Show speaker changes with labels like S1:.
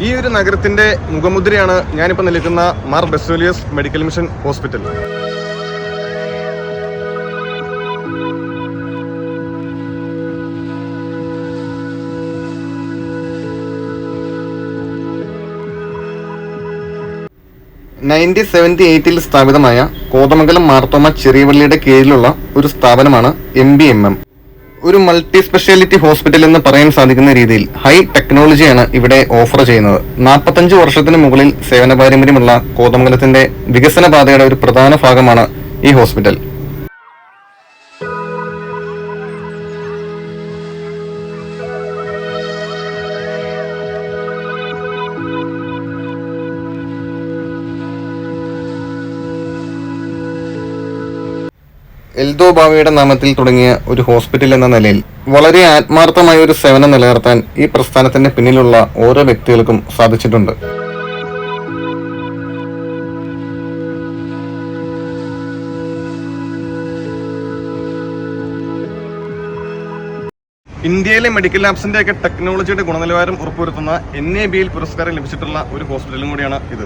S1: ഈ ഒരു നഗരത്തിന്റെ മുഖമുദ്രയാണ് ഞാനിപ്പോൾ നിൽക്കുന്ന Mar Baselius medical mission hospital. ൽ സ്ഥാപിതമായ കോതമംഗലം മാർത്തോമ ചെറിയവള്ളിയുടെ കീഴിലുള്ള ഒരു സ്ഥാപനമാണ് MBMM. ഒരു മൾട്ടി സ്പെഷ്യാലിറ്റി ഹോസ്പിറ്റൽ എന്ന് പറയാൻ സാധിക്കുന്ന രീതിയിൽ ഹൈ ടെക്നോളജിയാണ് ഇവിടെ ഓഫർ ചെയ്യുന്നത്. 45 വർഷത്തിന് മുകളിൽ സേവന പാരമ്പര്യമുള്ള കോതമംഗലത്തിന്റെ വികസന പാതയുടെ ഒരു പ്രധാന ഭാഗമാണ് ഈ ഹോസ്പിറ്റൽ. എൽദോ ബാവയുടെ നാമത്തിൽ തുടങ്ങിയ ഒരു ഹോസ്പിറ്റൽ എന്ന നിലയിൽ വളരെ ആത്മാർത്ഥമായ ഒരു സേവനം നിലനിർത്താൻ ഈ പ്രസ്ഥാനത്തിന്റെ പിന്നിലുള്ള ഓരോ വ്യക്തികൾക്കും സാധിച്ചിട്ടുണ്ട്. ഇന്ത്യയിലെ മെഡിക്കൽ ലാബ്സിന്റെ ഒക്കെ ടെക്നോളജിയുടെ ഗുണനിലവാരം ഉറപ്പുവരുത്തുന്ന NABL പുരസ്കാരം ലഭിച്ചിട്ടുള്ള ഒരു ഹോസ്പിറ്റലും കൂടിയാണ് ഇത്.